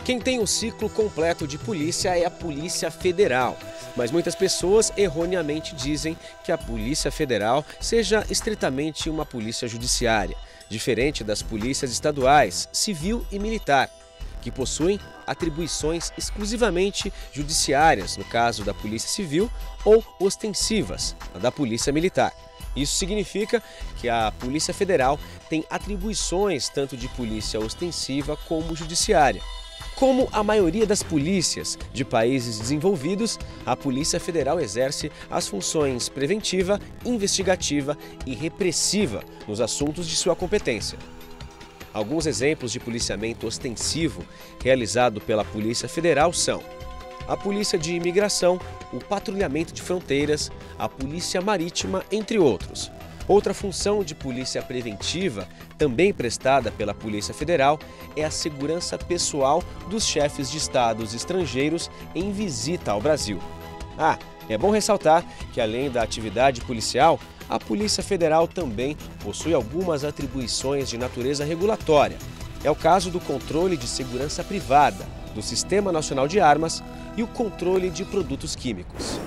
Quem tem o ciclo completo de polícia é a Polícia Federal, mas muitas pessoas erroneamente dizem que a Polícia Federal seja estritamente uma polícia judiciária, diferente das polícias estaduais, civil e militar, que possuem atribuições exclusivamente judiciárias, no caso da Polícia Civil, ou ostensivas, na da Polícia Militar. Isso significa que a Polícia Federal tem atribuições tanto de polícia ostensiva como judiciária. Como a maioria das polícias de países desenvolvidos, a Polícia Federal exerce as funções preventiva, investigativa e repressiva nos assuntos de sua competência. Alguns exemplos de policiamento ostensivo realizado pela Polícia Federal são a Polícia de Imigração, o Patrulhamento de Fronteiras, a Polícia Marítima, entre outros. Outra função de polícia preventiva, também prestada pela Polícia Federal, é a segurança pessoal dos chefes de estados estrangeiros em visita ao Brasil. É bom ressaltar que, além da atividade policial, a Polícia Federal também possui algumas atribuições de natureza regulatória. É o caso do controle de segurança privada, do Sistema Nacional de Armas e o controle de produtos químicos.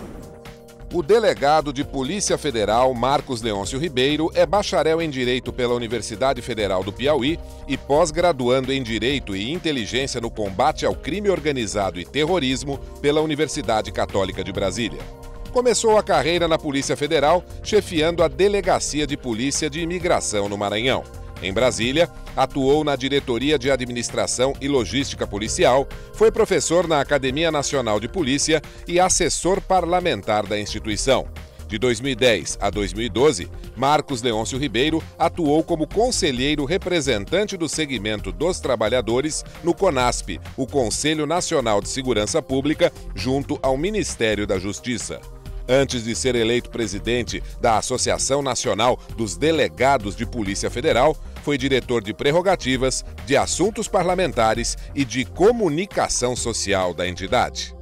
O delegado de Polícia Federal, Marcos Leôncio Ribeiro, é bacharel em Direito pela Universidade Federal do Piauí e pós-graduando em Direito e Inteligência no Combate ao Crime Organizado e Terrorismo pela Universidade Católica de Brasília. Começou a carreira na Polícia Federal, chefiando a Delegacia de Polícia de Imigração no Maranhão. Em Brasília, atuou na Diretoria de Administração e Logística Policial, foi professor na Academia Nacional de Polícia e assessor parlamentar da instituição. De 2010 a 2012, Marcos Leôncio Ribeiro atuou como conselheiro representante do segmento dos trabalhadores no CONASP, o Conselho Nacional de Segurança Pública, junto ao Ministério da Justiça. Antes de ser eleito presidente da Associação Nacional dos Delegados de Polícia Federal, foi diretor de prerrogativas, de assuntos parlamentares e de comunicação social da entidade.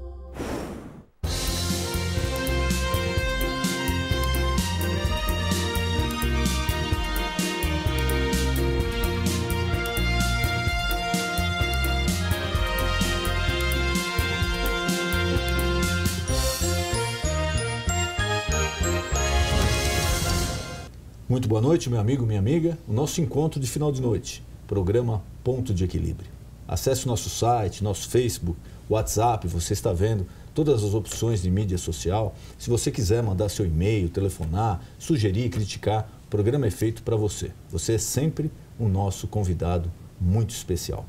Muito boa noite, meu amigo, minha amiga. O nosso encontro de final de noite, programa Ponto de Equilíbrio. Acesse o nosso site, nosso Facebook, WhatsApp, você está vendo todas as opções de mídia social. Se você quiser mandar seu e-mail, telefonar, sugerir, criticar, o programa é feito para você. Você é sempre o nosso convidado muito especial.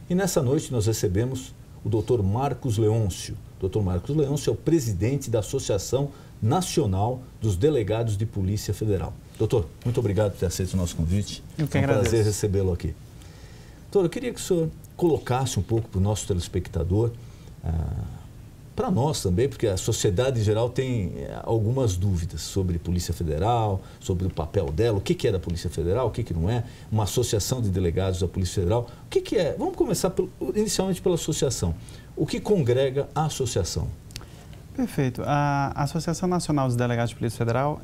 E nessa noite nós recebemos o Dr. Marcos Leôncio. Dr. Marcos Leôncio é o presidente da Associação Nacional dos Delegados de Polícia Federal. Doutor, muito obrigado por ter aceito o nosso convite. Eu que agradeço. É um prazer recebê-lo aqui. Doutor, eu queria que o senhor colocasse um pouco para o nosso telespectador, para nós também, porque a sociedade em geral tem algumas dúvidas sobre Polícia Federal, sobre o papel dela, o que é da Polícia Federal, o que não é, uma associação de delegados da Polícia Federal. O que é? Vamos começar inicialmente pela associação. O que congrega a associação? Perfeito. A Associação Nacional dos Delegados de Polícia Federal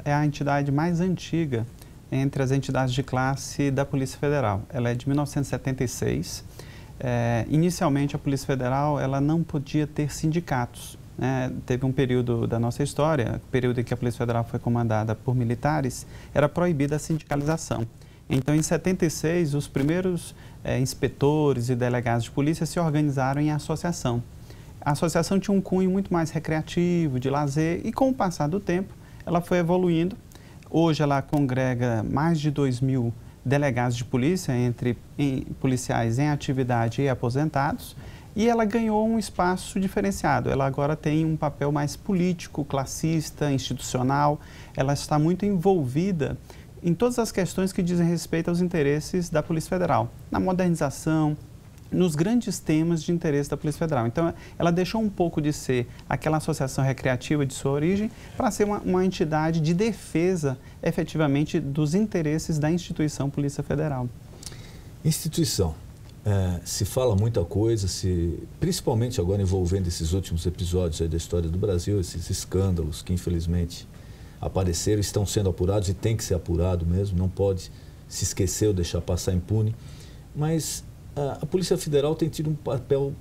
é a entidade mais antiga entre as entidades de classe da Polícia Federal. Ela é de 1976. Inicialmente, a Polícia Federal ela não podia ter sindicatos. Teve um período da nossa história, período em que a Polícia Federal foi comandada por militares, era proibida a sindicalização. Então, em 76, os primeiros inspetores e delegados de polícia se organizaram em associação. A associação tinha um cunho muito mais recreativo, de lazer, e com o passar do tempo, ela foi evoluindo. Hoje ela congrega mais de 2.000 delegados de polícia, entre policiais em atividade e aposentados, e ela ganhou um espaço diferenciado. Ela agora tem um papel mais político, classista, institucional. Ela está muito envolvida em todas as questões que dizem respeito aos interesses da Polícia Federal, na modernização, nos grandes temas de interesse da Polícia Federal. Então, ela deixou um pouco de ser aquela associação recreativa de sua origem para ser uma entidade de defesa, efetivamente, dos interesses da instituição Polícia Federal. Instituição. Se fala muita coisa, principalmente agora envolvendo esses últimos episódios aí da história do Brasil, esses escândalos que, infelizmente, apareceram, estão sendo apurados e tem que ser apurado mesmo, não pode se esquecer ou deixar passar impune. Mas a Polícia Federal tem tido um papel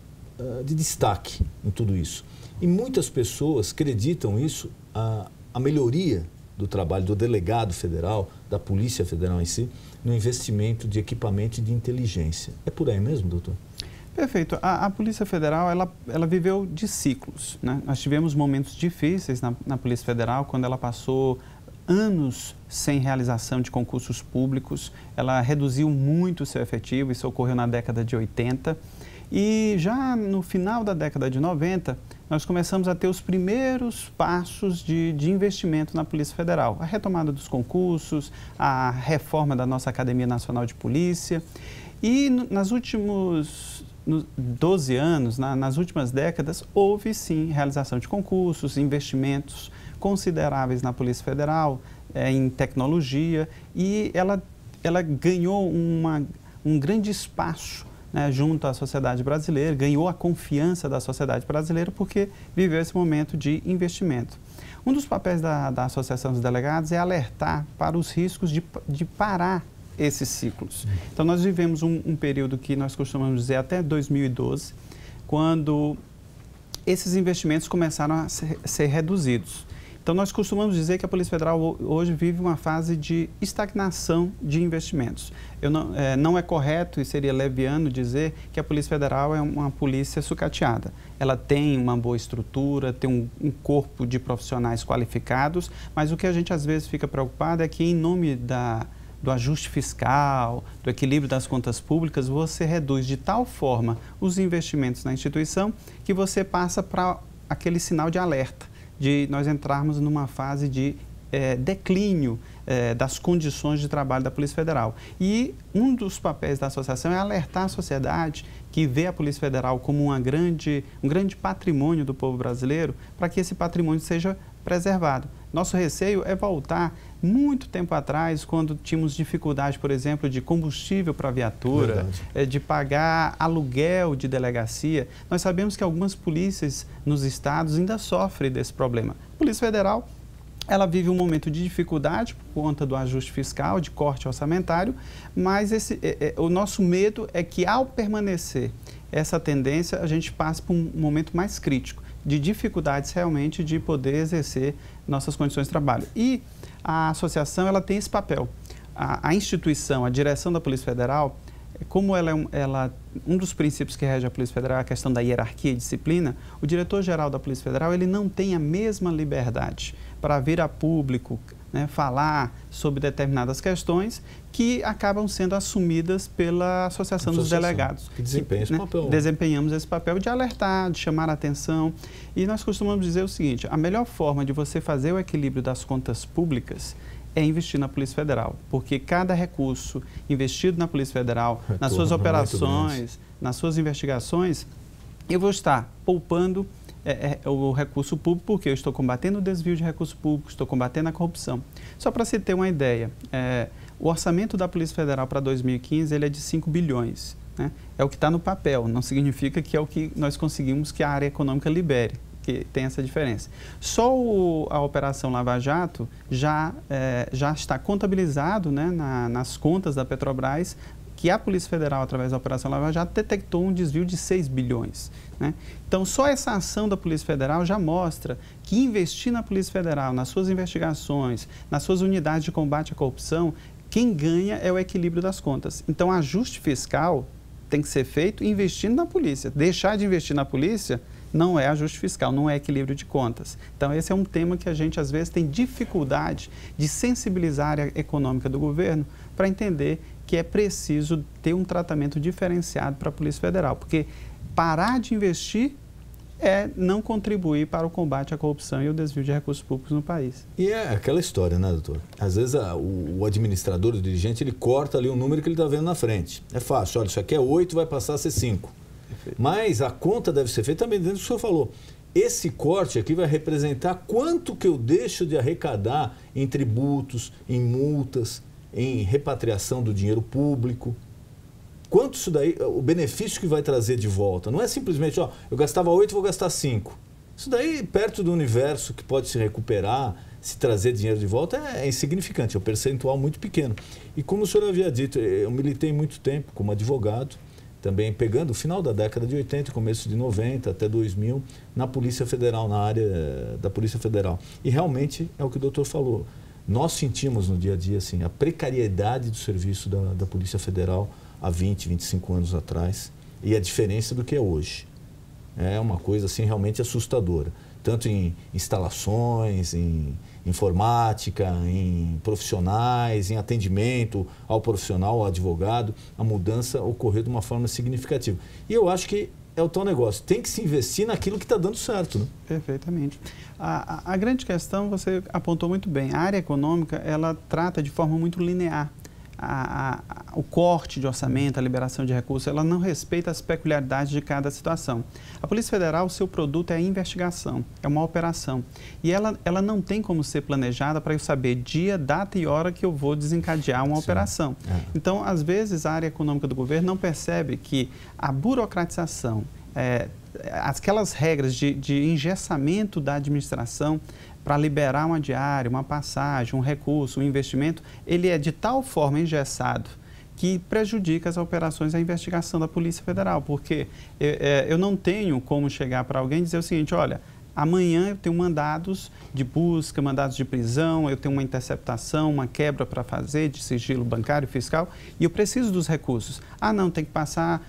de destaque em tudo isso. E muitas pessoas acreditam isso, a melhoria do trabalho do delegado federal, da Polícia Federal em si, no investimento de equipamento e de inteligência. É por aí mesmo, doutor? Perfeito. A Polícia Federal, ela viveu de ciclos, né? Nós tivemos momentos difíceis na Polícia Federal, quando ela passou anos sem realização de concursos públicos, ela reduziu muito o seu efetivo, isso ocorreu na década de 80, e já no final da década de 90, nós começamos a ter os primeiros passos de investimento na Polícia Federal. A retomada dos concursos, a reforma da nossa Academia Nacional de Polícia, e nas últimos 12 anos, nas últimas décadas, houve sim realização de concursos, investimentos consideráveis na Polícia Federal, em tecnologia, e ela ganhou um grande espaço, né, junto à sociedade brasileira, ganhou a confiança da sociedade brasileira porque viveu esse momento de investimento. Um dos papéis da Associação dos Delegados é alertar para os riscos de parar esses ciclos. Então, nós vivemos um período que nós costumamos dizer até 2012, quando esses investimentos começaram a ser reduzidos. Então, nós costumamos dizer que a Polícia Federal hoje vive uma fase de estagnação de investimentos. Não é correto e seria leviano dizer que a Polícia Federal é uma polícia sucateada. Ela tem uma boa estrutura, tem um corpo de profissionais qualificados, mas o que a gente às vezes fica preocupado é que, em nome do ajuste fiscal, do equilíbrio das contas públicas, você reduz de tal forma os investimentos na instituição que você passa para aquele sinal de alerta, de nós entrarmos numa fase de declínio das condições de trabalho da Polícia Federal. E um dos papéis da associação é alertar a sociedade que vê a Polícia Federal como um grande patrimônio do povo brasileiro, para que esse patrimônio seja preservado. Nosso receio é voltar muito tempo atrás, quando tínhamos dificuldade, por exemplo, de combustível para a viatura, de pagar aluguel de delegacia. Nós sabemos que algumas polícias nos estados ainda sofrem desse problema. A Polícia Federal, ela vive um momento de dificuldade por conta do ajuste fiscal, de corte orçamentário, mas o nosso medo é que, ao permanecer essa tendência, a gente passe por um momento mais crítico, de dificuldades realmente de poder exercer nossas condições de trabalho. E a associação, ela tem esse papel. A instituição, a direção da Polícia Federal, como um dos princípios que rege a Polícia Federal é a questão da hierarquia e disciplina, o diretor-geral da Polícia Federal, ele não tem a mesma liberdade para vir a público, né, falar sobre determinadas questões que acabam sendo assumidas pela Associação dos Delegados. Que desempenha esse papel. Desempenhamos esse papel de alertar, de chamar a atenção. E nós costumamos dizer o seguinte: a melhor forma de você fazer o equilíbrio das contas públicas é investir na Polícia Federal, porque cada recurso investido na Polícia Federal, nas suas operações, nas suas investigações, eu vou estar poupando o recurso público, porque eu estou combatendo o desvio de recurso público, estou combatendo a corrupção. Só para se ter uma ideia, o orçamento da Polícia Federal para 2015 ele é de 5 bilhões. Né? É o que está no papel, não significa que é o que nós conseguimos que a área econômica libere, que tem essa diferença. Só a Operação Lava Jato já está contabilizado, né, nas contas da Petrobras, que a Polícia Federal, através da Operação Lava Jato, detectou um desvio de 6 bilhões. Né? Então, só essa ação da Polícia Federal já mostra que investir na Polícia Federal, nas suas investigações, nas suas unidades de combate à corrupção, quem ganha é o equilíbrio das contas. Então, ajuste fiscal tem que ser feito investindo na polícia. Deixar de investir na polícia não é ajuste fiscal, não é equilíbrio de contas. Então, esse é um tema que a gente, às vezes, tem dificuldade de sensibilizar a área econômica do governo para entender que é preciso ter um tratamento diferenciado para a Polícia Federal, porque parar de investir é não contribuir para o combate à corrupção e o desvio de recursos públicos no país. E é aquela história, né, doutor? Às vezes o administrador, o dirigente, ele corta ali um número que ele está vendo na frente. É fácil, olha, isso aqui é 8, vai passar a ser 5. Perfeito. Mas a conta deve ser feita também dentro do que o senhor falou. Esse corte aqui vai representar quanto que eu deixo de arrecadar em tributos, em multas, em repatriação do dinheiro público. Quanto isso daí, o benefício que vai trazer de volta. Não é simplesmente, ó, eu gastava 8, vou gastar 5. Isso daí, perto do universo que pode se recuperar, se trazer dinheiro de volta, é insignificante, é um percentual muito pequeno. E como o senhor havia dito, eu militei muito tempo como advogado, também pegando o final da década de 80, começo de 90 até 2000, na Polícia Federal, na área da Polícia Federal. E realmente é o que o doutor falou. Nós sentimos no dia a dia assim, a precariedade do serviço da Polícia Federal há 20, 25 anos atrás e a diferença do que é hoje. É uma coisa assim, realmente assustadora. Tanto em instalações, em informática, em profissionais, em atendimento ao profissional, ao advogado, a mudança ocorreu de uma forma significativa. E eu acho que é o tal negócio, tem que se investir naquilo que está dando certo. Né? Perfeitamente. A grande questão, você apontou muito bem, a área econômica, ela trata de forma muito linear. O corte de orçamento, a liberação de recursos, ela não respeita as peculiaridades de cada situação. A Polícia Federal, o seu produto é a investigação, é uma operação. E ela não tem como ser planejada para eu saber dia, data e hora que eu vou desencadear uma operação. Então, às vezes, a área econômica do governo não percebe que a burocratização, aquelas regras de engessamento da administração, para liberar uma diária, uma passagem, um recurso, um investimento, ele é de tal forma engessado que prejudica as operações e a investigação da Polícia Federal, porque eu não tenho como chegar para alguém e dizer o seguinte, olha, amanhã eu tenho mandados de busca, mandados de prisão, eu tenho uma interceptação, uma quebra para fazer de sigilo bancário e fiscal e eu preciso dos recursos. Ah, não, tem que passar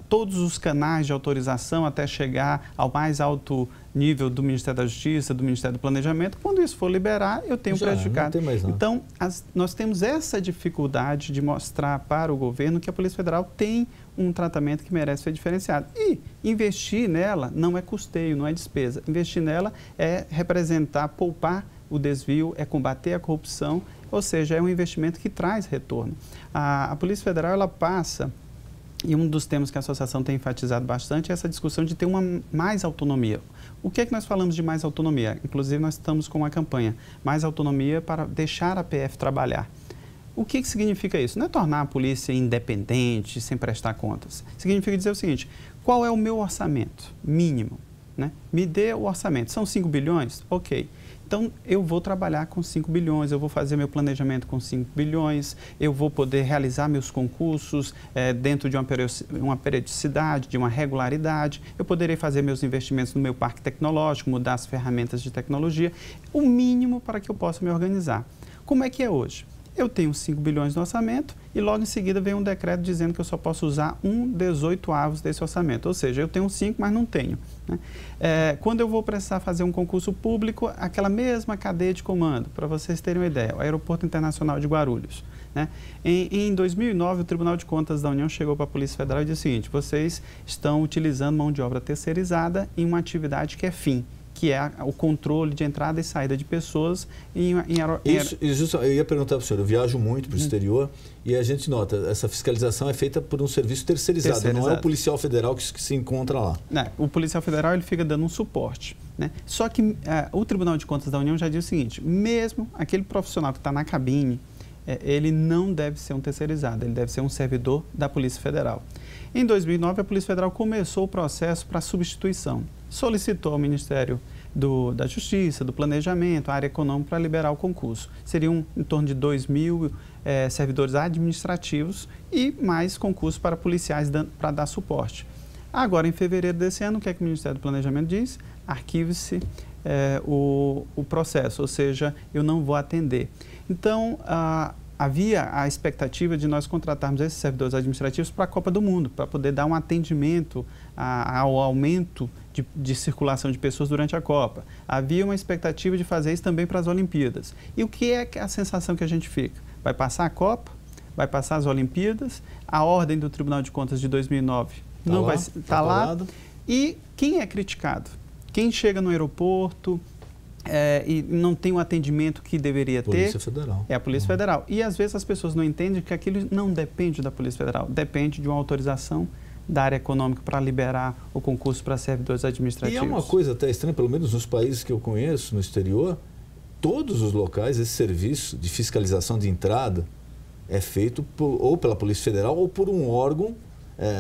todos os canais de autorização até chegar ao mais alto nível do Ministério da Justiça, do Ministério do Planejamento. Quando isso for liberar, eu tenho prejudicado. Então, nós temos essa dificuldade de mostrar para o governo que a Polícia Federal tem um tratamento que merece ser diferenciado. E investir nela não é custeio, não é despesa. Investir nela é representar, poupar o desvio, é combater a corrupção, ou seja, é um investimento que traz retorno. A Polícia Federal, ela passa... E um dos temas que a associação tem enfatizado bastante é essa discussão de ter mais autonomia. O que é que nós falamos de mais autonomia? Inclusive, nós estamos com uma campanha, mais autonomia para deixar a PF trabalhar. O que significa isso? Não é tornar a polícia independente, sem prestar contas. Significa dizer o seguinte, qual é o meu orçamento mínimo? Né? Me dê o orçamento. São 5 bilhões? Ok. Então, eu vou trabalhar com 5 bilhões, eu vou fazer meu planejamento com 5 bilhões, eu vou poder realizar meus concursos dentro de uma periodicidade, de uma regularidade, eu poderei fazer meus investimentos no meu parque tecnológico, mudar as ferramentas de tecnologia, o mínimo para que eu possa me organizar. Como é que é hoje? Eu tenho 5 bilhões no orçamento e logo em seguida vem um decreto dizendo que eu só posso usar 1/18 desse orçamento. Ou seja, eu tenho 5, mas não tenho. Né? Quando eu vou precisar fazer um concurso público, aquela mesma cadeia de comando, para vocês terem uma ideia, o Aeroporto Internacional de Guarulhos. Né? Em 2009, o Tribunal de Contas da União chegou para a Polícia Federal e disse o seguinte, vocês estão utilizando mão de obra terceirizada em uma atividade que é fim, que é o controle de entrada e saída de pessoas Isso, eu ia perguntar para o senhor, eu viajo muito para o exterior e a gente nota, essa fiscalização é feita por um serviço terceirizado. Não é o policial federal que se encontra lá. O policial federal ele fica dando um suporte. Né? Só que o Tribunal de Contas da União já diz o seguinte, mesmo aquele profissional que está na cabine, ele não deve ser um terceirizado, ele deve ser um servidor da Polícia Federal. Em 2009, a Polícia Federal começou o processo para substituição. Solicitou ao Ministério da Justiça, do Planejamento, a área econômica para liberar o concurso. Seriam em torno de 2.000 servidores administrativos e mais concursos para policiais para dar suporte. Agora, em fevereiro desse ano, o que é que o Ministério do Planejamento diz? Arquive-se o processo, ou seja, eu não vou atender. Então, havia a expectativa de nós contratarmos esses servidores administrativos para a Copa do Mundo, para poder dar um atendimento ao aumento de circulação de pessoas durante a Copa. Havia uma expectativa de fazer isso também para as Olimpíadas. E o que é a sensação que a gente fica? Vai passar a Copa, vai passar as Olimpíadas, a ordem do Tribunal de Contas de 2009 não vai estar lá. E quem é criticado? Quem chega no aeroporto e não tem o atendimento que deveria ter, Polícia Federal. É a Polícia Federal. E às vezes as pessoas não entendem que aquilo não depende da Polícia Federal, depende de uma autorização da área econômica para liberar o concurso para servidores administrativos. E é uma coisa até estranha, pelo menos nos países que eu conheço, no exterior, todos os locais, esse serviço de fiscalização de entrada é feito ou pela Polícia Federal ou por um órgão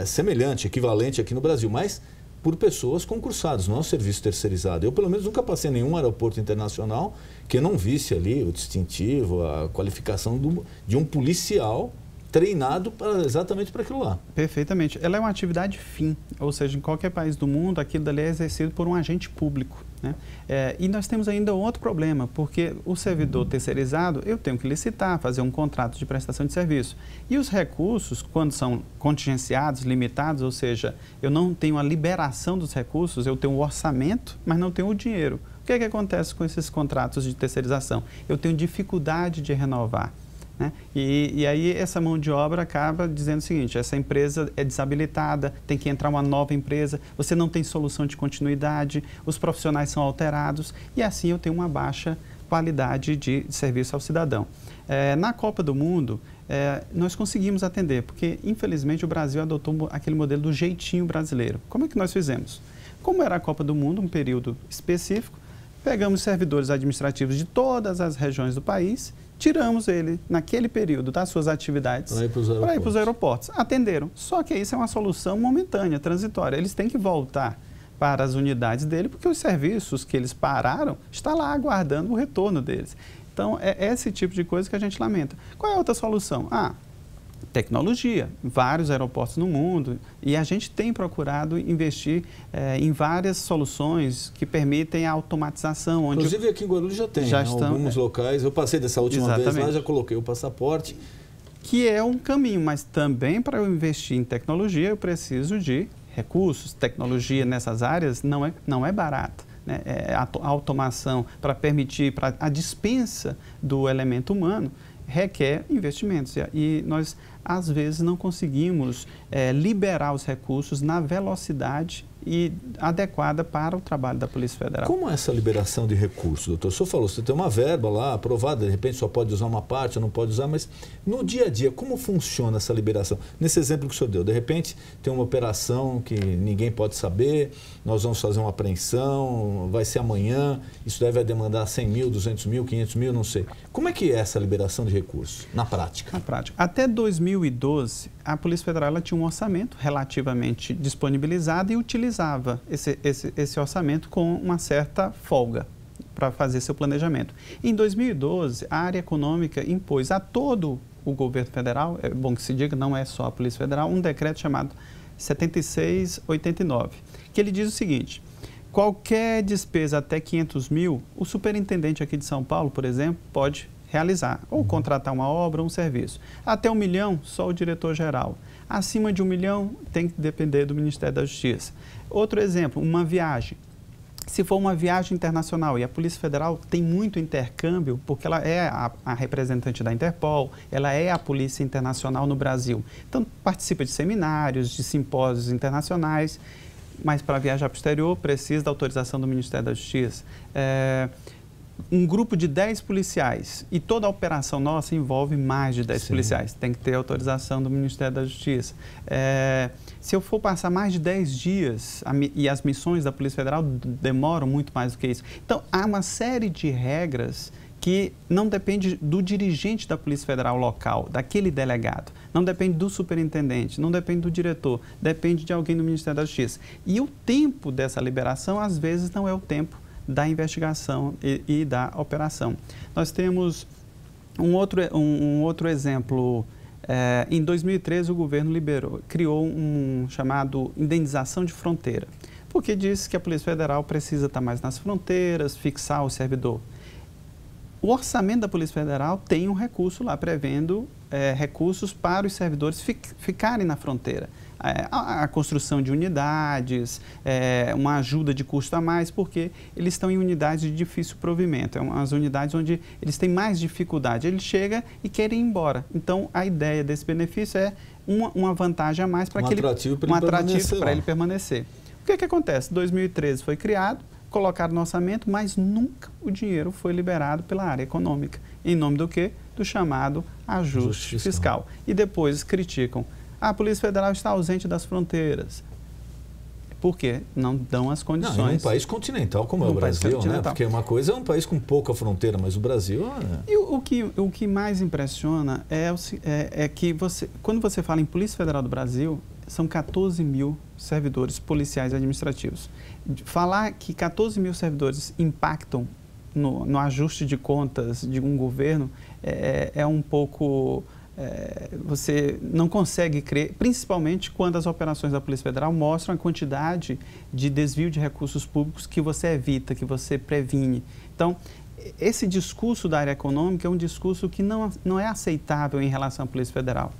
semelhante, equivalente aqui no Brasil, mas por pessoas concursadas, não é um serviço terceirizado. Eu, pelo menos, nunca passei em nenhum aeroporto internacional que eu não visse ali o distintivo, a qualificação de um policial treinado exatamente para aquilo lá. Perfeitamente. Ela é uma atividade fim, ou seja, em qualquer país do mundo, aquilo dali é exercido por um agente público, né? E nós temos ainda outro problema, porque o servidor terceirizado, eu tenho que licitar, fazer um contrato de prestação de serviço. E os recursos, quando são contingenciados, limitados, ou seja, eu não tenho a liberação dos recursos, eu tenho o orçamento, mas não tenho o dinheiro. O que é que acontece com esses contratos de terceirização? Eu tenho dificuldade de renovar, né? E aí essa mão de obra acaba dizendo o seguinte: essa empresa é desabilitada, tem que entrar uma nova empresa, você não tem solução de continuidade, os profissionais são alterados e assim eu tenho uma baixa qualidade de serviço ao cidadão. Na Copa do Mundo, nós conseguimos atender, porque infelizmente o Brasil adotou aquele modelo do jeitinho brasileiro. Como é que nós fizemos? Como era a Copa do Mundo, um período específico, pegamos servidores administrativos de todas as regiões do país, tiramos ele, naquele período, das suas atividades para ir para os aeroportos. Atenderam. Só que isso é uma solução momentânea, transitória. Eles têm que voltar para as unidades dele, porque os serviços que eles pararam estão lá aguardando o retorno deles. Então, é esse tipo de coisa que a gente lamenta. Qual é a outra solução? Tecnologia, vários aeroportos no mundo, e a gente tem procurado investir em várias soluções que permitem a automatização. Inclusive aqui em Guarulhos já tem, alguns locais. Eu passei dessa última vez lá, já coloquei o passaporte. Que é um caminho, mas também para eu investir em tecnologia eu preciso de recursos. Tecnologia nessas áreas não é barata, né? A automação para permitir a dispensa do elemento humano requer investimentos e nós às vezes não conseguimos liberar os recursos na velocidade adequada para o trabalho da Polícia Federal. Como é essa liberação de recursos, doutor? O senhor falou, você tem uma verba lá aprovada, de repente só pode usar uma parte, não pode usar, mas no dia a dia, como funciona essa liberação? Nesse exemplo que o senhor deu, de repente tem uma operação que ninguém pode saber, nós vamos fazer uma apreensão, vai ser amanhã, isso deve demandar 100 mil, 200 mil, 500 mil, não sei. Como é que é essa liberação de recursos, na prática? Na prática. Até 2012, a Polícia Federal ela tinha um orçamento relativamente disponibilizado e utilizava esse orçamento com uma certa folga para fazer seu planejamento. Em 2012, a área econômica impôs a todo o governo federal, é bom que se diga, não é só a Polícia Federal, um decreto chamado 7689, que ele diz o seguinte: qualquer despesa até 500 mil, o superintendente aqui de São Paulo, por exemplo, pode realizar, ou contratar uma obra ou um serviço. Até 1 milhão, só o diretor-geral. Acima de 1 milhão, tem que depender do Ministério da Justiça. Outro exemplo, uma viagem. Se for uma viagem internacional, e a Polícia Federal tem muito intercâmbio, porque ela é a representante da Interpol, ela é a Polícia Internacional no Brasil. Então, participa de seminários, de simpósios internacionais, mas para viajar para o exterior precisa da autorização do Ministério da Justiça. Um grupo de 10 policiais, e toda a operação nossa envolve mais de 10 policiais, tem que ter autorização do Ministério da Justiça. Se eu for passar mais de 10 dias, e as missões da Polícia Federal demoram muito mais do que isso. Então, há uma série de regras que não depende do dirigente da Polícia Federal local, daquele delegado, não depende do superintendente, não depende do diretor, depende de alguém do Ministério da Justiça. E o tempo dessa liberação, às vezes, não é o tempo da investigação e da operação. Nós temos um outro exemplo. Em 2013, o governo criou um chamado indenização de fronteira, porque disse que a Polícia Federal precisa estar mais nas fronteiras, fixar o servidor. O orçamento da Polícia Federal tem um recurso lá prevendo recursos para os servidores ficarem na fronteira. A construção de unidades, uma ajuda de custo a mais, porque eles estão em unidades de difícil provimento, as unidades onde eles têm mais dificuldade. Ele chega e querem ir embora. Então, a ideia desse benefício é uma vantagem a mais para um atrativo para ele permanecer. O que acontece? 2013 foi criado, colocaram no orçamento, mas nunca o dinheiro foi liberado pela área econômica. Em nome do quê? Do chamado ajuste fiscal. E depois criticam. A Polícia Federal está ausente das fronteiras. Por quê? Não dão as condições. Não, em um país continental como é o Brasil, né? Porque uma coisa é um país com pouca fronteira, mas o Brasil... E o que mais impressiona é que quando você fala em Polícia Federal do Brasil, são 14 mil servidores policiais administrativos. Falar que 14 mil servidores impactam no ajuste de contas de um governo é um pouco você não consegue crer, principalmente quando as operações da Polícia Federal mostram a quantidade de desvio de recursos públicos que você evita, que você previne. Então, esse discurso da área econômica é um discurso que não é aceitável em relação à Polícia Federal.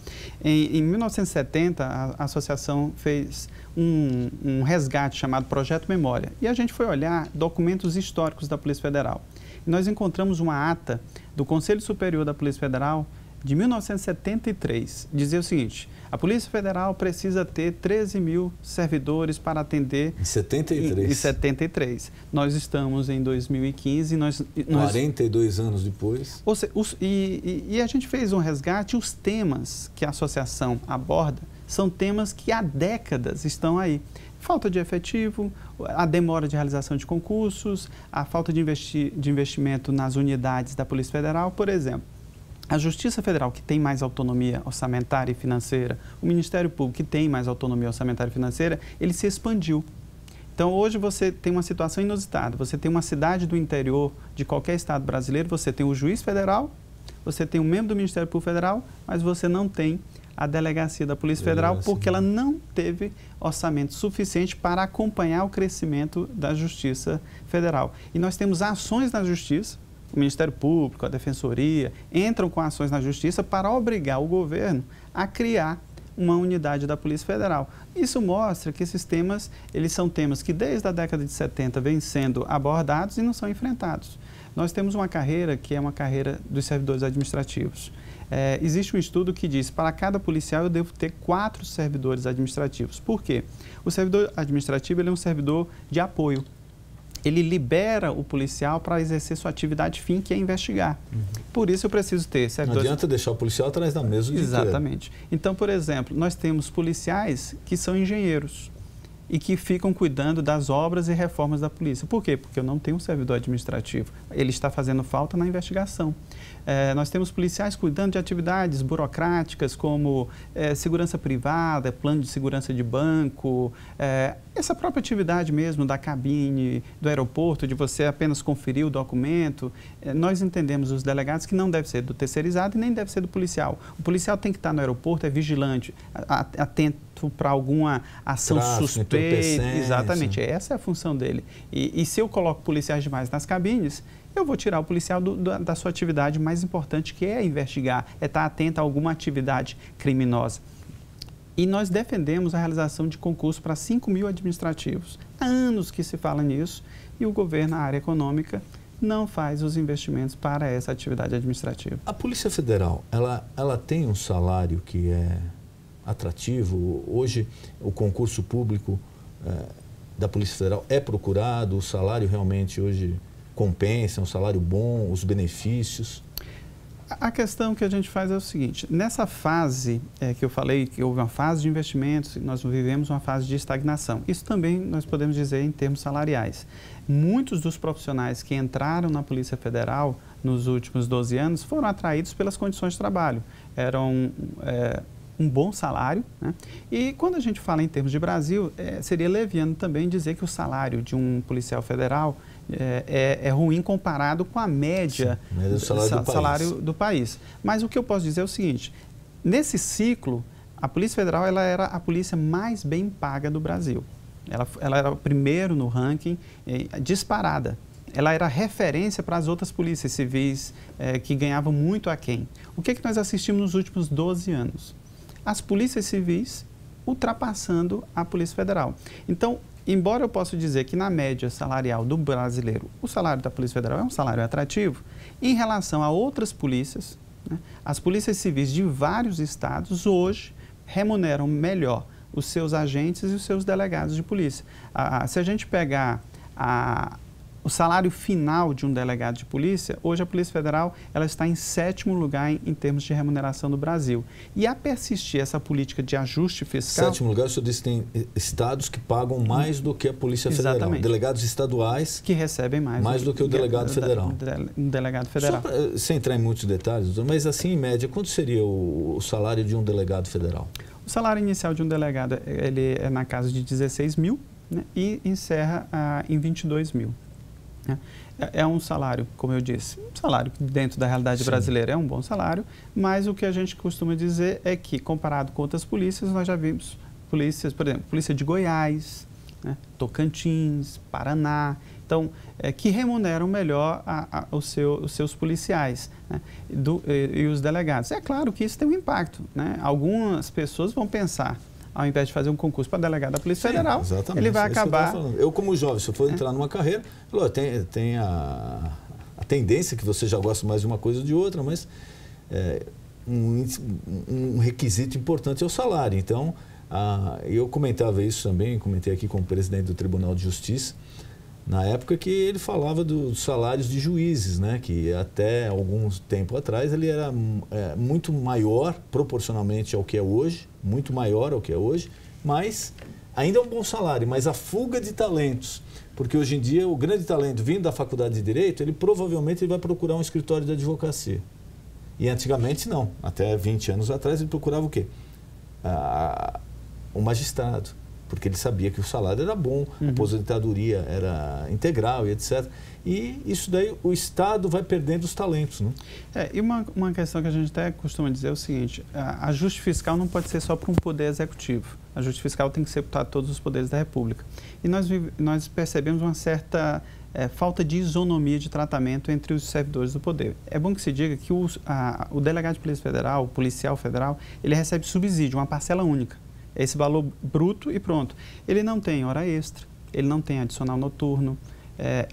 Em 1970, a associação fez um resgate chamado Projeto Memória. E a gente foi olhar documentos históricos da Polícia Federal. E nós encontramos uma ata do Conselho Superior da Polícia Federal de 1973. Dizia o seguinte: a Polícia Federal precisa ter 13 mil servidores para atender... Em 73. Em 73. Nós estamos em 2015. 42 anos depois. E a gente fez um resgate. Os temas que a associação aborda são temas que há décadas estão aí. Falta de efetivo, a demora de realização de concursos, a falta de investimento nas unidades da Polícia Federal, por exemplo. A Justiça Federal, que tem mais autonomia orçamentária e financeira, o Ministério Público, que tem mais autonomia orçamentária e financeira, ele se expandiu. Então, hoje você tem uma situação inusitada. Você tem uma cidade do interior de qualquer estado brasileiro, você tem o juiz federal, você tem um membro do Ministério Público Federal, mas você não tem a delegacia da Polícia Federal, porque ela não teve orçamento suficiente para acompanhar o crescimento da Justiça Federal. E nós temos ações na Justiça, o Ministério Público, a Defensoria, entram com ações na Justiça para obrigar o governo a criar uma unidade da Polícia Federal. Isso mostra que esses temas, eles são temas que desde a década de 70 vêm sendo abordados e não são enfrentados. Nós temos uma carreira que é uma carreira dos servidores administrativos. Existe um estudo que diz que para cada policial eu devo ter 4 servidores administrativos. Por quê? O servidor administrativo ele é um servidor de apoio. Ele libera o policial para exercer sua atividade fim, que é investigar. Por isso eu preciso ter servidores... Não adianta deixar o policial atrás da mesa o dia inteiro. Exatamente. Então, por exemplo, nós temos policiais que são engenheiros e que ficam cuidando das obras e reformas da polícia. Por quê? Porque eu não tenho um servidor administrativo. Ele está fazendo falta na investigação. Nós temos policiais cuidando de atividades burocráticas como segurança privada, plano de segurança de banco, essa própria atividade mesmo da cabine, do aeroporto, de você apenas conferir o documento. Nós entendemos os delegados que não deve ser do terceirizado e nem deve ser do policial. O policial tem que estar no aeroporto, é vigilante, atento para alguma ação suspeita. Exatamente, essa é a função dele. E se eu coloco policiais demais nas cabines, eu vou tirar o policial da sua atividade mais importante, que é investigar, é estar atento a alguma atividade criminosa. E nós defendemos a realização de concurso para 5 mil administrativos. Há anos que se fala nisso e o governo, na área econômica, não faz os investimentos para essa atividade administrativa. A Polícia Federal, ela tem um salário que é atrativo? Hoje, o concurso público da Polícia Federal é procurado? O salário realmente hoje compensa? É um salário bom? Os benefícios? A questão que a gente faz é o seguinte: nessa fase que eu falei, que houve uma fase de investimentos, nós vivemos uma fase de estagnação. Isso também nós podemos dizer em termos salariais. Muitos dos profissionais que entraram na Polícia Federal nos últimos 12 anos foram atraídos pelas condições de trabalho. Eram um bom salário, né? E quando a gente fala em termos de Brasil, seria leviano também dizer que o salário de um policial federal é ruim comparado com a média do salário do país. Mas o que eu posso dizer é o seguinte: nesse ciclo, a Polícia Federal ela era a polícia mais bem paga do Brasil. Ela era o primeiro no ranking, disparada. Ela era referência para as outras polícias civis que ganhavam muito aquém. O que nós assistimos nos últimos 12 anos? As polícias civis ultrapassando a Polícia Federal. Então, embora eu possa dizer que na média salarial do brasileiro, o salário da Polícia Federal é um salário atrativo, em relação a outras polícias, né, as polícias civis de vários estados hoje remuneram melhor os seus agentes e os seus delegados de polícia. Se a gente pegar o salário final de um delegado de polícia, hoje a Polícia Federal ela está em 7º lugar em termos de remuneração do Brasil. E a persistir essa política de ajuste fiscal... 7º lugar, o senhor disse que tem estados que pagam mais do que a Polícia Federal. Exatamente. Delegados estaduais... Que recebem mais do que o delegado federal. Um delegado federal. Só sem entrar em muitos detalhes, doutor, mas assim, em média, quanto seria o salário de um delegado federal? O salário inicial de um delegado ele é na casa de 16 mil, né, e encerra em 22 mil. É um salário, como eu disse, um salário que dentro da realidade brasileira é um bom salário, mas o que a gente costuma dizer é que, comparado com outras polícias, nós já vimos polícias, por exemplo, polícia de Goiás, né, Tocantins, Paraná, então, que remuneram melhor os seus policiais, né, e os delegados. É claro que isso tem um impacto, né? Algumas pessoas vão pensar, ao invés de fazer um concurso para delegado da Polícia Federal, ele vai acabar... Eu, como jovem, se eu for entrar numa carreira, tem a tendência que você já gosta mais de uma coisa ou de outra, mas um requisito importante é o salário. Então, eu comentava isso também, comentei aqui com o presidente do Tribunal de Justiça, na época que ele falava dos salários de juízes, né, que até algum tempo atrás ele era muito maior proporcionalmente ao que é hoje, muito maior ao que é hoje, mas ainda é um bom salário, mas a fuga de talentos, porque hoje em dia o grande talento vindo da faculdade de Direito, ele provavelmente vai procurar um escritório de advocacia. E antigamente não, até 20 anos atrás ele procurava o quê? Um magistrado, porque ele sabia que o salário era bom, a aposentadoria era integral e etc. E isso daí o Estado vai perdendo os talentos, né? E uma questão que a gente até costuma dizer é o seguinte, a ajuste fiscal não pode ser só para um poder executivo. A ajuste fiscal tem que ser para todos os poderes da República. E nós percebemos uma certa falta de isonomia de tratamento entre os servidores do poder. É bom que se diga que o delegado de Polícia Federal, o policial federal, ele recebe subsídio, uma parcela única. É esse valor bruto e pronto. Ele não tem hora extra, ele não tem adicional noturno,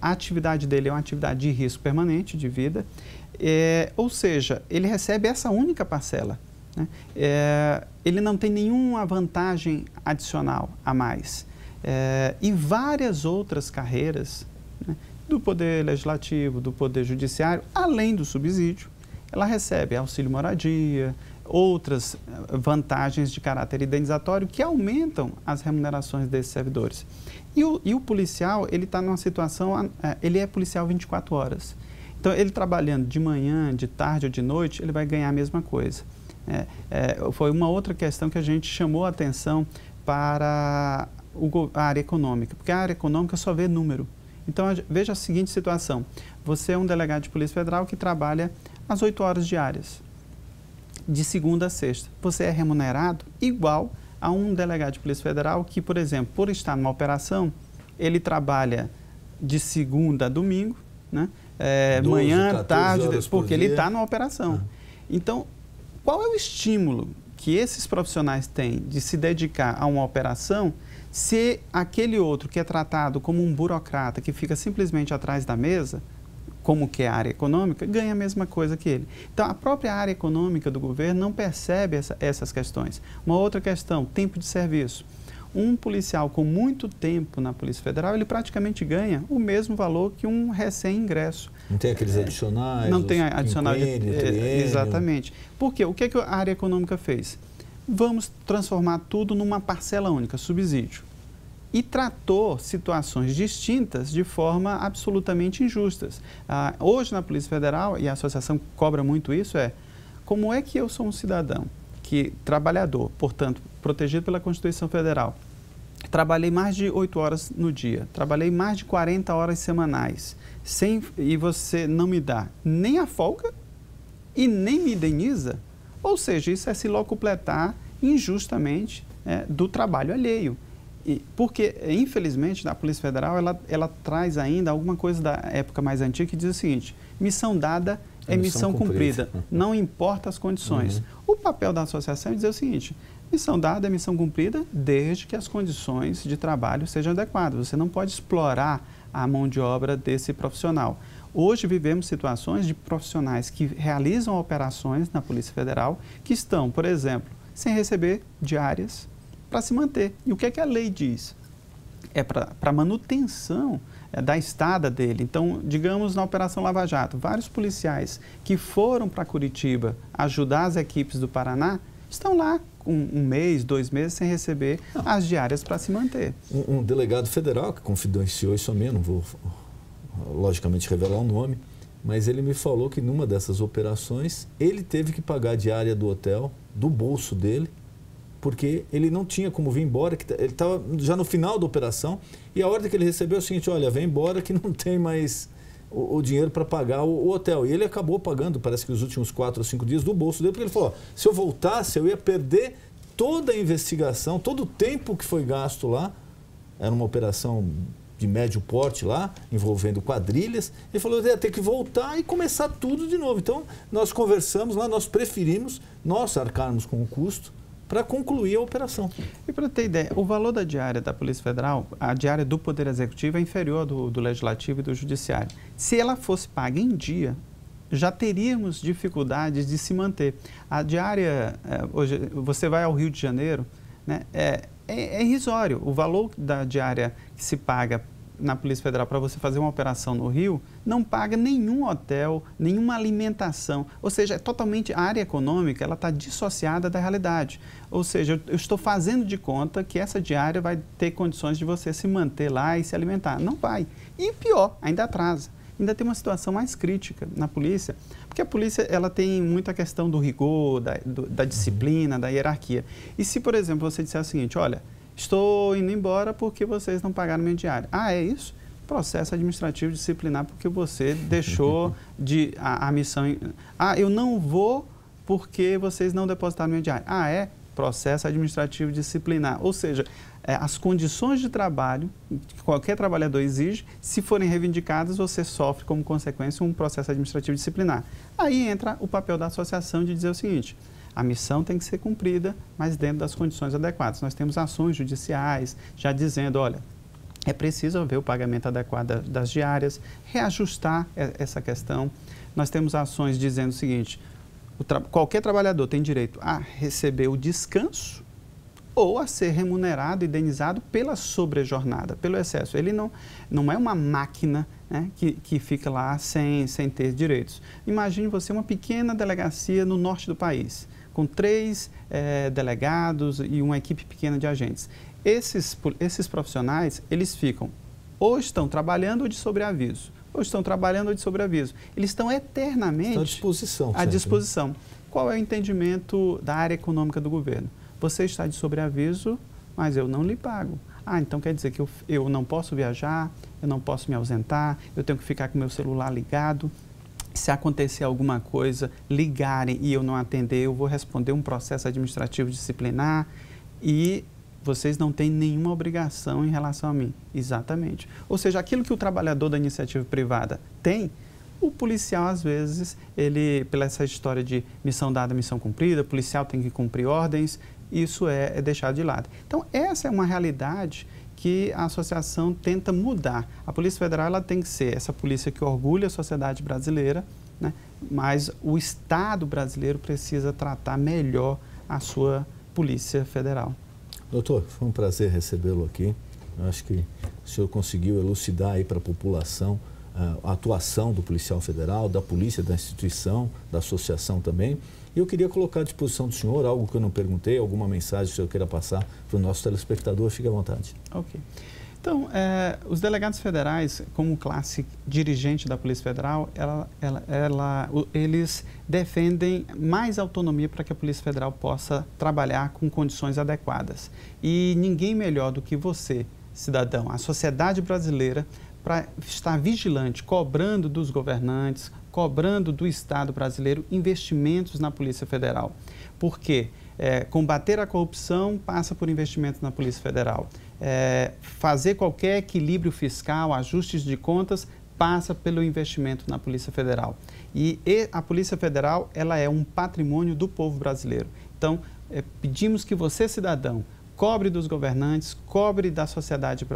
a atividade dele é uma atividade de risco permanente de vida, ou seja, ele recebe essa única parcela, né? Ele não tem nenhuma vantagem adicional a mais. E várias outras carreiras, né, do Poder Legislativo, do Poder Judiciário, além do subsídio, ela recebe auxílio moradia, outras vantagens de caráter indenizatório que aumentam as remunerações desses servidores. E o policial, ele está numa situação, ele é policial 24 horas. Então, ele trabalhando de manhã, de tarde ou de noite, ele vai ganhar a mesma coisa. Foi uma outra questão que a gente chamou a atenção para a área econômica, porque a área econômica só vê número. Então, veja a seguinte situação. Você é um delegado de Polícia Federal que trabalha às 8 horas diárias, de segunda a sexta. Você é remunerado igual a um delegado de Polícia Federal que, por exemplo, por estar numa operação, ele trabalha de segunda a domingo, né? 12, manhã, tarde, porque ele está numa operação. Então, qual é o estímulo que esses profissionais têm de se dedicar a uma operação se aquele outro que é tratado como um burocrata, que fica simplesmente atrás da mesa, como que é a área econômica, ganha a mesma coisa que ele. Então, a própria área econômica do governo não percebe essas questões. Uma outra questão, tempo de serviço. Um policial com muito tempo na Polícia Federal, ele praticamente ganha o mesmo valor que um recém-ingresso. Não tem aqueles adicionais? Não tem adicional. Exatamente. Por quê? O que a área econômica fez? Vamos transformar tudo numa parcela única, subsídio. E tratou situações distintas de forma absolutamente injustas. Hoje na Polícia Federal, e a associação cobra muito isso, como é que eu sou um cidadão, trabalhador, portanto, protegido pela Constituição Federal, trabalhei mais de 8 horas no dia, trabalhei mais de 40 horas semanais, e você não me dá nem a folga e nem me indeniza? Ou seja, isso é se locupletar injustamente do trabalho alheio. Porque, infelizmente, a Polícia Federal, ela traz ainda alguma coisa da época mais antiga que diz o seguinte: missão dada é missão cumprida, não importa as condições. O papel da associação é dizer o seguinte: missão dada é missão cumprida desde que as condições de trabalho sejam adequadas. Você não pode explorar a mão de obra desse profissional. Hoje vivemos situações de profissionais que realizam operações na Polícia Federal que estão, por exemplo, sem receber diárias para se manter. E o que é que a lei diz? É para manutenção da estada dele. Então, digamos, na Operação Lava Jato, vários policiais que foram para Curitiba ajudar as equipes do Paraná estão lá um mês, 2 meses sem receber as diárias para se manter. Um delegado federal que confidenciou isso a mim, não vou logicamente revelar o nome, mas ele me falou que numa dessas operações ele teve que pagar a diária do hotel do bolso dele porque ele não tinha como vir embora, ele estava já no final da operação, e a ordem que ele recebeu é o seguinte: olha, vem embora que não tem mais o dinheiro para pagar o hotel. E ele acabou pagando, parece que os últimos 4 ou 5 dias do bolso dele, porque ele falou: se eu voltasse, eu ia perder toda a investigação, todo o tempo que foi gasto lá. Era uma operação de médio porte lá, envolvendo quadrilhas. Ele falou que ia ter que voltar e começar tudo de novo. Então, nós conversamos lá, nós preferimos nós arcarmos com o custo para concluir a operação. E para ter ideia, o valor da diária da Polícia Federal, a diária do Poder Executivo é inferior do Legislativo e do Judiciário. Se ela fosse paga em dia, já teríamos dificuldades de se manter. A diária, hoje, você vai ao Rio de Janeiro, né, é irrisório. O valor da diária que se paga na Polícia Federal para você fazer uma operação no Rio não paga nenhum hotel, nenhuma alimentação. Ou seja, a área econômica ela está dissociada da realidade. Ou seja, eu estou fazendo de conta que essa diária vai ter condições de você se manter lá e se alimentar. Não vai. E pior, ainda atrasa. Ainda tem uma situação mais crítica na polícia, porque a polícia ela tem muita questão do rigor, da disciplina, da hierarquia. E se, por exemplo, você disser o seguinte: olha, estou indo embora porque vocês não pagaram minha diária. Ah, é isso? Processo administrativo disciplinar porque você deixou a missão. Ah, eu não vou porque vocês não depositaram minha diária. Ah, é? Processo administrativo disciplinar. Ou seja, as condições de trabalho que qualquer trabalhador exige, se forem reivindicadas, você sofre como consequência um processo administrativo disciplinar. Aí entra o papel da associação de dizer o seguinte: a missão tem que ser cumprida, mas dentro das condições adequadas. Nós temos ações judiciais já dizendo: olha, é preciso haver o pagamento adequado das diárias, reajustar essa questão. Nós temos ações dizendo o seguinte: qualquer trabalhador tem direito a receber o descanso ou a ser remunerado, indenizado pela sobrejornada, pelo excesso. Ele não é uma máquina, né, que fica lá sem ter direitos. Imagine você uma pequena delegacia no norte do país, com 3 delegados e uma equipe pequena de agentes. Esses profissionais, eles ficam ou estão trabalhando ou de sobreaviso, ou estão trabalhando ou de sobreaviso. Eles estão eternamente à disposição. À disposição. Qual é o entendimento da área econômica do governo? Você está de sobreaviso, mas eu não lhe pago. Ah, então quer dizer que eu não posso viajar, eu não posso me ausentar, eu tenho que ficar com meu celular ligado. Se acontecer alguma coisa, ligarem e eu não atender, eu vou responder um processo administrativo disciplinar e vocês não têm nenhuma obrigação em relação a mim. Exatamente. Ou seja, aquilo que o trabalhador da iniciativa privada tem, o policial, às vezes, pela essa história de missão dada, missão cumprida, o policial tem que cumprir ordens, isso é deixado de lado. Então, essa é uma realidade que a associação tenta mudar. A Polícia Federal ela tem que ser essa polícia que orgulha a sociedade brasileira, né? Mas o Estado brasileiro precisa tratar melhor a sua Polícia Federal. Doutor, foi um prazer recebê-lo aqui. Eu acho que o senhor conseguiu elucidar aí para a população a atuação do policial federal, da polícia, da instituição, da associação também. E eu queria colocar à disposição do senhor algo que eu não perguntei, alguma mensagem que o senhor queira passar para o nosso telespectador, fique à vontade. Ok. Então, os delegados federais, como classe dirigente da Polícia Federal, eles defendem mais autonomia para que a Polícia Federal possa trabalhar com condições adequadas. E ninguém melhor do que você, cidadão, a sociedade brasileira, para estar vigilante, cobrando dos governantes, cobrando do Estado brasileiro investimentos na Polícia Federal. Porque combater a corrupção passa por investimentos na Polícia Federal. Fazer qualquer equilíbrio fiscal, ajustes de contas, passa pelo investimento na Polícia Federal. E a Polícia Federal ela é um patrimônio do povo brasileiro. Então, pedimos que você, cidadão, cobre dos governantes, cobre da sociedade,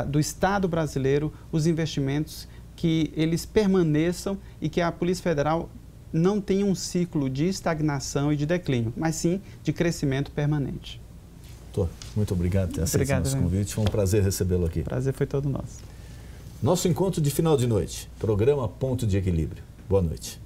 do Estado brasileiro, os investimentos, que eles permaneçam e que a Polícia Federal não tenha um ciclo de estagnação e de declínio, mas sim de crescimento permanente. Doutor, muito obrigado por ter aceito nosso convite. Foi um prazer recebê-lo aqui. O prazer foi todo nosso. Nosso encontro de final de noite, programa Ponto de Equilíbrio. Boa noite.